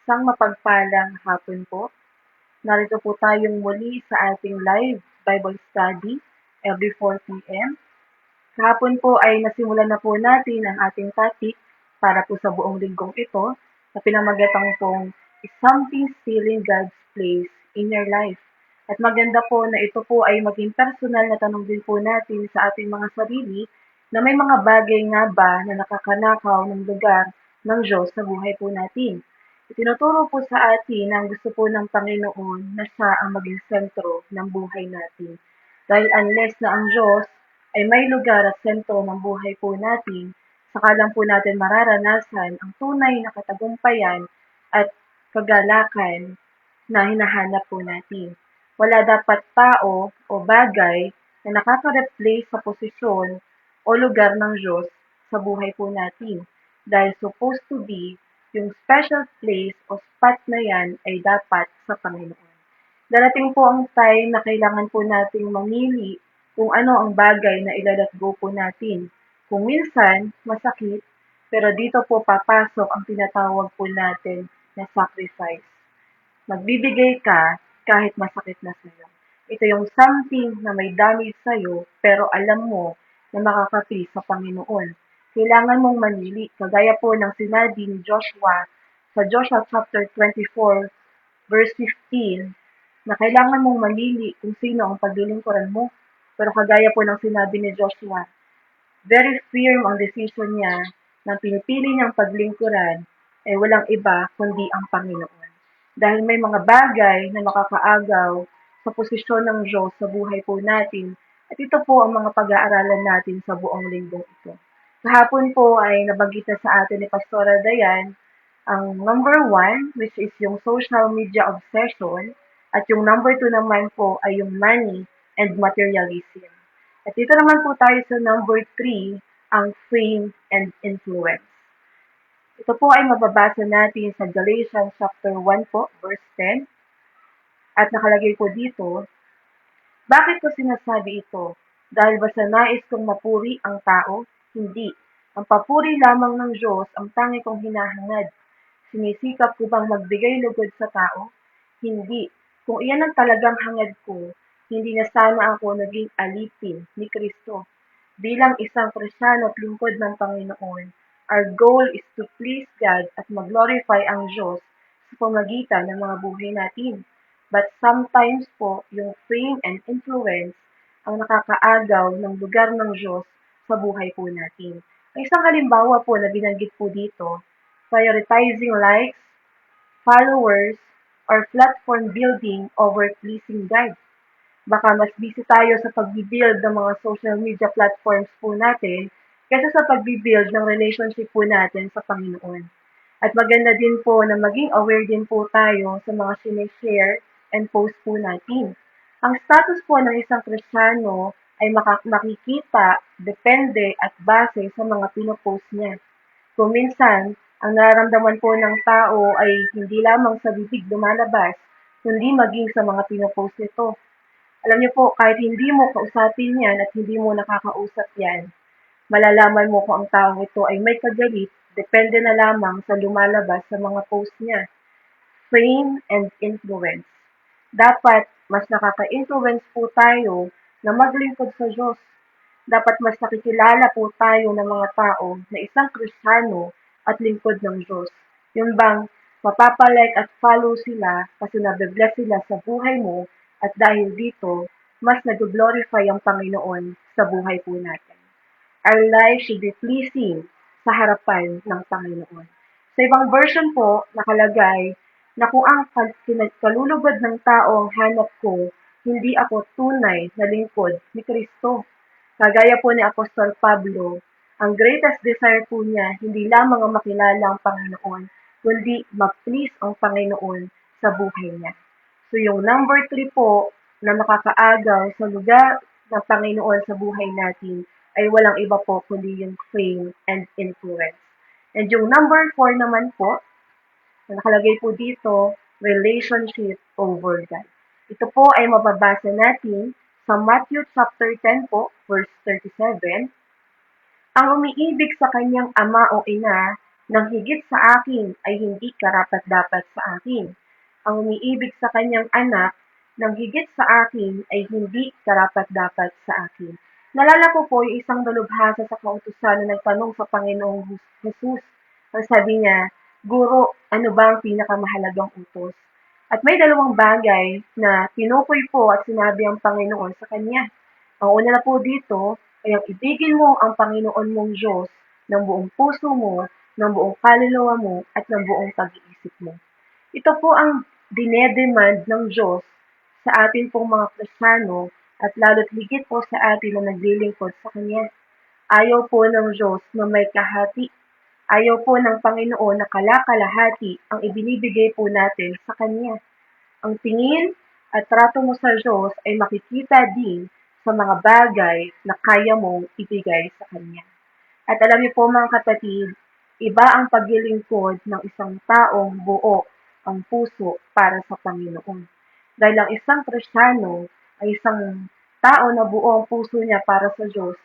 Isang mapagpalang hapon po. Narito po tayong muli sa ating live Bible study every 4 p.m. Kahapon po ay nasimulan na po natin ang ating topic para po sa buong linggong ito na pinamagatang pong "Is something still in God's place in your life?" At maganda po na ito po ay maging personal na tanong din po natin sa ating mga sarili na may mga bagay nga ba na nakakanakaw ng lugar ng Diyos sa buhay po natin. Itinuturo po sa atin na ang gusto po ng Panginoon na siya ang maging sentro ng buhay natin. Dahil unless na ang Diyos ay may lugar at sentro ng buhay po natin, saka lang po natin mararanasan ang tunay na katagumpayan at kagalakan na hinahanap po natin. Wala dapat tao o bagay na nakaka-replace sa posisyon o lugar ng Diyos sa buhay po natin. Dahil supposed to be, yung special place o spot na yan ay dapat sa Panginoon. Darating po ang time na kailangan po nating mamili kung ano ang bagay na ilalat go po natin. Kung minsan, masakit, pero dito po papasok ang tinatawag po natin na sacrifice. Magbibigay ka kahit masakit na sa'yo. Ito yung something na may damage sa'yo, pero alam mo na makakapi sa Panginoon. Kailangan mong manili, kagaya po ng sinabi ni Joshua sa Joshua chapter 24, verse 15, na kailangan mong manili kung sino ang paglilingkuran mo. Pero kagaya po ng sinabi ni Joshua, very firm ang decision niya na pinipili niyang paglingkuran ay walang iba kundi ang Panginoon. Dahil may mga bagay na makakaagaw sa posisyon ng Diyos sa buhay po natin at ito po ang mga pag-aaralan natin sa buong linggong ito. Kahapon po ay nabanggit na sa atin ni Pastora Dayan ang number 1, which is yung social media obsession, at yung number 2 naman po ay yung money and materialism. At dito naman po tayo sa number 3, ang fame and influence. Ito po ay mababasa natin sa Galatians chapter 1 po, verse 10. At nakalagay po dito, bakit ko sinasabi ito? Dahil ba sa nais kong mapuri ang tao? Hindi. Ang papuri lamang ng Diyos ang tangi kong hinahangad. Sinisikap ko bang magbigay lugod sa tao? Hindi. Kung iyan ang talagang hangad ko, hindi na sana ako naging alipin ni Kristo. Bilang isang Kristiyano at lingkod ng Panginoon, our goal is to please God at mag-glorify ang Diyos sa pamagitan ng mga buhay natin. But sometimes po, yung fame and influence ang nakakaagaw ng lugar ng Diyos sa buhay po natin. Ang isang halimbawa po na binanggit po dito, prioritizing likes, followers, or platform building over pleasing God. Baka mas busy tayo sa pag-build ng mga social media platforms po natin kaysa sa pag-build ng relationship po natin sa Panginoon. At maganda din po na maging aware din po tayo sa mga sinishare and post po natin. Ang status po ng isang Kristiyano ay makikita, depende at base sa mga pinopost niya. Kung minsan, ang nararamdaman po ng tao ay hindi lamang sa bibig lumalabas, kundi maging sa mga pinopost nito. Alam niyo po, kahit hindi mo kausapin yan at hindi mo nakakausap yan, malalaman mo kung ang taong ito ay may kagalit, depende na lamang sa lumalabas sa mga post niya. Fame and influence. Dapat mas nakaka-influence po tayo na maglingkod sa Diyos. Dapat mas nakikilala po tayo ng mga tao na isang Kristiyano at lingkod ng Diyos. Yun bang mapapalike at follow sila kasi nabibless sila sa buhay mo at dahil dito, mas nag-glorify ang Panginoon sa buhay po natin. Our life should be pleasing sa harapan ng Panginoon. Sa ibang version po, nakalagay na kung ang kalulugod ng tao ang hanap ko, hindi ako tunay na lingkod ni Kristo. Kagaya po ni Apostol Pablo, ang greatest desire po niya, hindi lamang ang makilala ang Panginoon, kundi mag-please ang Panginoon sa buhay niya. So yung number 3 po na makakaagaw sa lugar ng Panginoon sa buhay natin ay walang iba po kundi yung fame and influence. And yung number 4 naman po, na nakalagay po dito, relationship over God. Ito po ay mababasa natin sa Matthew chapter 10 po, verse 37. Ang umiibig sa kanyang ama o ina Nang higit sa akin ay hindi karapat-dapat sa akin. Ang umiibig sa kanyang anak nang higit sa akin ay hindi karapat-dapat sa akin. Nalala ko po yung isang dalubhasa sa kautusan na nagtanong sa Panginoong Jesus. Ang sabi niya, Guro, ano ba ang pinakamahalagang utos? At may dalawang bagay na tinukoy po at sinabi ang Panginoon sa kanya. Ang una na po dito ay ang ibigin mo ang Panginoon mong Diyos ng buong puso mo, ng buong kaluluwa mo, at ng buong pag-iisip mo. Ito po ang dinedemand ng Diyos sa atin pong mga Kristiyano at lalo't higit po sa atin na naglilingkod sa Kanya. Ayaw po ng Diyos na may kahati. Ayaw po ng Panginoon na kalakalahati ang ibinibigay po natin sa Kanya. Ang tingin at trato mo sa Diyos ay makikita din sa mga bagay na kaya mong ibigay sa Kanya. At alam niyo po mga kapatid, iba ang paglilingkod ng isang taong buo ang puso para sa Panginoon. Dahil ang isang Kristiyano ay isang tao na buo ang puso niya para sa Diyos,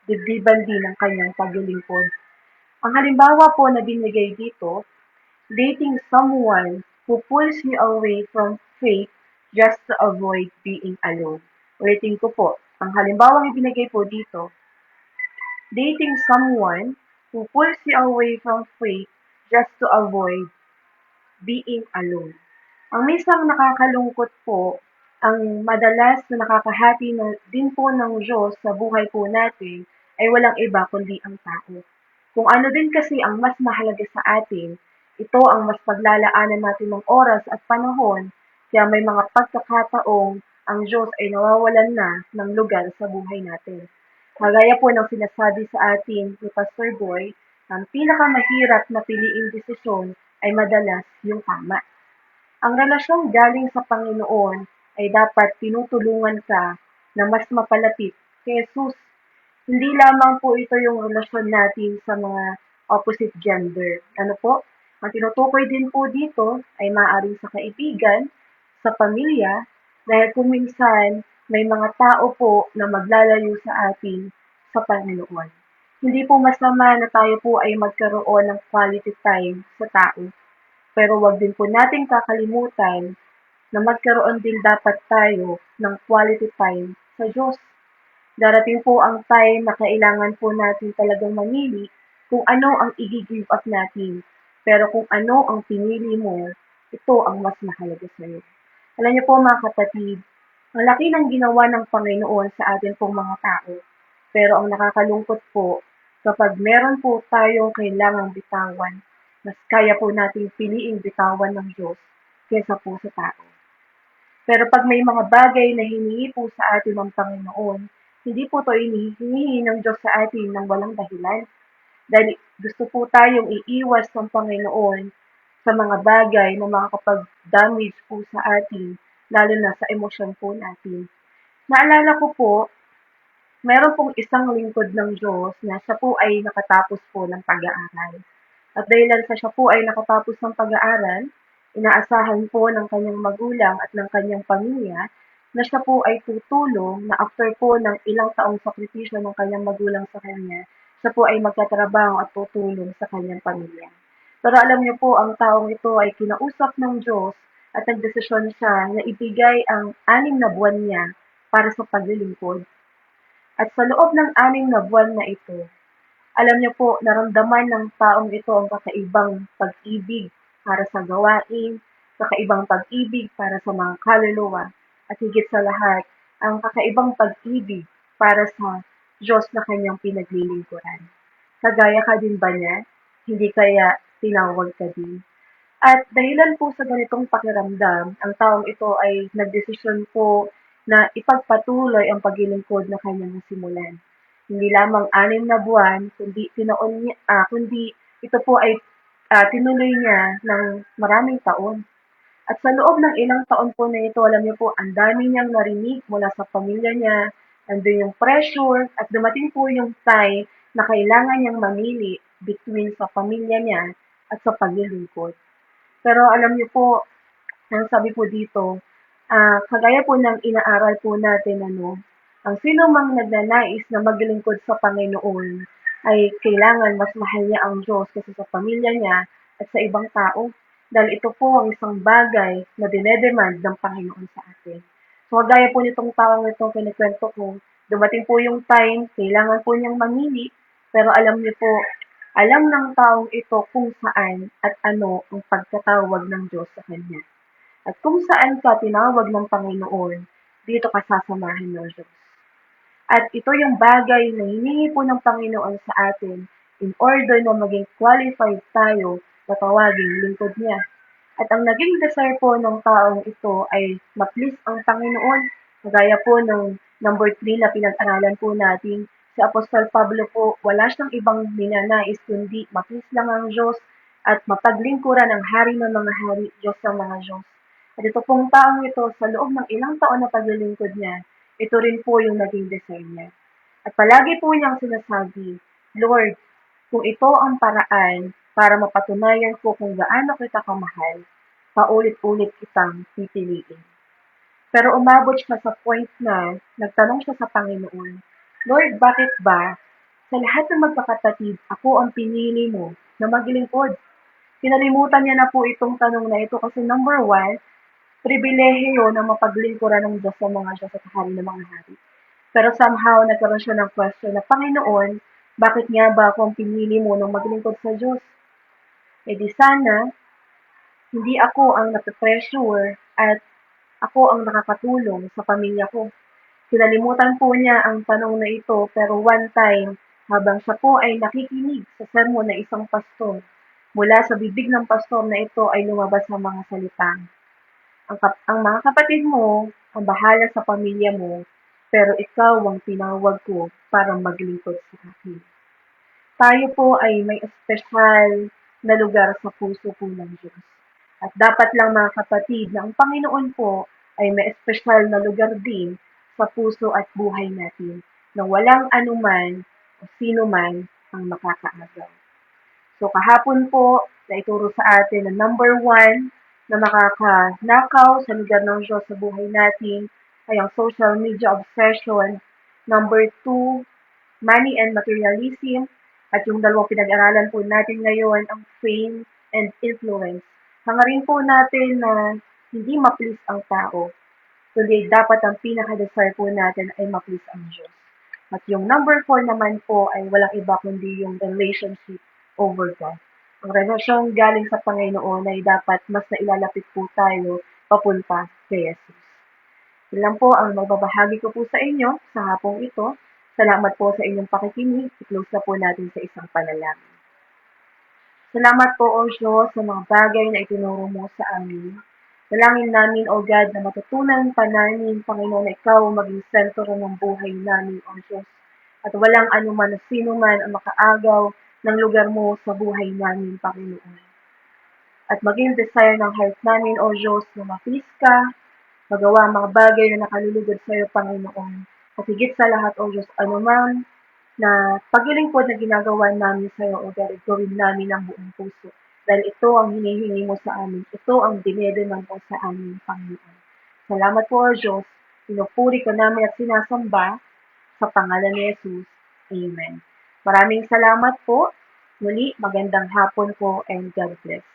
dibdiban din ang kanyang paglilingkod. Ang halimbawa po na binigay dito, dating someone who pulls you away from faith just to avoid being alone. Ulitin ko po, ang halimbawang ibinigay po dito, dating someone who pulls you away from faith just to avoid being alone. Ang minsan nakakalungkot po, ang madalas na nakakahati na din po ng Diyos sa buhay po natin ay walang iba kundi ang tao. Kung ano din kasi ang mas mahalaga sa atin, ito ang mas paglalaanan natin ng oras at panahon, kaya may mga pagkakataong ang Diyos ay nawawalan na ng lugar sa buhay natin. Kagaya po ng sinasabi sa atin ni Pastor Boy, ang pinakamahirap na piliing desisyon ay madalas yung tama. Ang relasyong galing sa Panginoon ay dapat tinutulungan ka na mas mapalapit kay Jesus. Hindi lamang po ito yung relasyon natin sa mga opposite gender. Ano po? Ang tinutukoy din po dito ay maaaring sa kaibigan, sa pamilya, dahil kung minsan may mga tao po na maglalayo sa atin sa Panginoon. Hindi po masama na tayo po ay magkaroon ng quality time sa tao. Pero wag din po natin kakalimutan na magkaroon din dapat tayo ng quality time sa Diyos. Darating po ang time na kailangan po natin talagang mamili kung ano ang i-give up natin. Pero kung ano ang pinili mo, ito ang mas mahalaga sa iyo. Alam niyo po mga kapatid, ang laki ng ginawa ng Panginoon sa atin pong mga tao. Pero ang nakakalungkot po, kapag meron po tayong kailangang bitawan, mas kaya po nating piliing bitawan ng Diyos kaysa po sa tao. Pero pag may mga bagay na hiningi po sa atin ng Panginoon, hindi po ito hinihingi ng Diyos sa atin ng walang dahilan. Dahil gusto po tayong iiwas ng Panginoon sa mga bagay na makakapag-damage po sa atin, lalo na sa emosyon po natin. Naalala ko po, meron pong isang lingkod ng Diyos na siya po ay nakatapos po ng pag-aaral. At dahil sa siya po ay nakatapos ng pag-aaral, inaasahan po ng kanyang magulang at ng kanyang pamilya na siya po ay tutulong na after po ng ilang taong sakripisyo ng kanyang magulang sa kanya, siya po ay magtatrabaho at tutulong sa kanyang pamilya. Pero alam niyo po, ang taong ito ay kinausap ng Diyos at nagdesisyon siya na ibigay ang 6 na buwan niya para sa paglilingkod. At sa loob ng 6 na buwan na ito, alam niyo po, naramdaman ng taong ito ang kakaibang pag-ibig para sa gawain, kakaibang pag-ibig para sa mga kaluluwa, at higit sa lahat, ang kakaibang pag-ibig para sa Diyos na kanyang pinaglilingkuran. Kagaya ka din ba niya? Hindi kaya tinawag ka din? At dahilan po sa ganitong pakiramdam, ang taong ito ay nagdesisyon po na ipagpatuloy ang paglilingkod na kanyang nasimulan. Hindi lamang 6 na buwan, kundi ito po ay tinuloy niya ng maraming taon. At sa loob ng ilang taon po na ito, alam niyo po, ang dami niyang narinig mula sa pamilya niya, nandun yung pressure, at dumating po yung time na kailangan niyang mamili between sa pamilya niya at sa paglilingkod. Pero alam niyo po, ang sabi po dito, kagaya po ng inaaral po natin, ang sino mang nagnanais na maglingkod sa Panginoon, ay kailangan mas mahal niya ang Diyos kaysa sa pamilya niya at sa ibang tao. Dahil ito po ang isang bagay na dinedemand ng Panginoon sa atin. So, gaya po nitong taong itong kinikwento ko, dumating po yung time, kailangan po niyang mamili, pero alam niyo po, alam ng taong ito kung saan at ano ang pagkatawag ng Diyos sa kanya. At kung saan ka tinawag ng Panginoon, dito ka sasamahan ng Diyos. At ito yung bagay na hiningi po ng Panginoon sa atin in order na maging qualified tayo na tawaging lingkod niya. At ang naging desire po ng taong ito ay ma-please ang Panginoon. Kagaya po ng number 3 na pinag-aralan po natin, si Apostol Pablo po, wala siyang ibang ninanais kundi ma-please lang ang Diyos at mapaglingkuran ang hari ng mga hari, Diyos ng mga Diyos. At ito pong taong ito, sa loob ng ilang taon na paglilingkod niya, ito rin po yung naging desire niya. At palagi po niyang sinasabi, Lord, kung ito ang paraan para mapatunayan ko kung gaano kita kamahal, paulit-ulit kitang pipiliin. Pero umabot siya sa point na nagtanong siya sa Panginoon, Lord, bakit ba sa lahat ng magkakapatid, ako ang pinili mo na maglingkod? Kinalimutan niya na po itong tanong na ito kasi number one, pribilehiyo na mapaglingkuran ng Diyos sa mga Diyos at hari ng mga hari. Pero somehow, nagkaroon siya ng question na, Panginoon, bakit nga ba ako ang pinili mo nung maglingkod sa Diyos? E di sana, hindi ako ang nape-pressure at ako ang nakakatulong sa pamilya ko. Kinalimutan po niya ang tanong na ito pero one time, habang siya po ay nakikinig sa sermon ng isang pastor, mula sa bibig ng pastor na ito ay lumabas ang mga salitang, ang mga kapatid mo ang bahala sa pamilya mo, pero ikaw ang tinawag ko para maglingkod sa akin. Tayo po ay may espesyal na lugar sa puso po ng Diyos. At dapat lang mga kapatid na ang Panginoon po ay may espesyal na lugar din sa puso at buhay natin na walang anuman o sino man ang makakaagaw. So kahapon po, naituro sa atin na number one na makakanakaw sa lugar ng Diyos sa buhay natin ay ang social media obsession. Number two, money and materialism. At yung dalawang pinag-aralan po natin ngayon, ang fame and influence. Hangarin po natin na hindi ma-please ang tao, kundi dapat ang pinaka-desire po natin ay ma-please ang Diyos. At yung number 4 naman po ay walang iba kundi yung relationship over God. Ang relasyon galing sa Panginoon ay dapat mas nailalapit po tayo papunta kay Jesus. Yun lang po ang magbabahagi ko po sa inyo sa hapong ito. Salamat po sa inyong pakikinig. I-close na po natin sa isang panalangin. Salamat po, O Diyos, sa mga bagay na itinuro mo sa amin. Dalangin namin, O God, na matutunan pa namin, Panginoon, na Ikaw maging sentro ng buhay namin, O Diyos. At walang anuman na sino man ang makaagaw ng lugar mo sa buhay namin, Panginoon. At maging desire ng heart namin, O Diyos, na ma-please ka, magawa ang mga bagay na nakalulugod sa iyo, Panginoon. At higit sa lahat, O Diyos, anuman na paglilingkod na ginagawa namin sa iyo, O God, gawin namin ang buong puso. Dahil ito ang hinihingi mo sa amin. Ito ang dinedemand mo sa amin, Panginoon. Salamat po, O Diyos. Pinupuri ka namin at sinasamba sa pangalan ni Jesus. Amen. Maraming salamat po. Muli, magandang hapon po and God bless.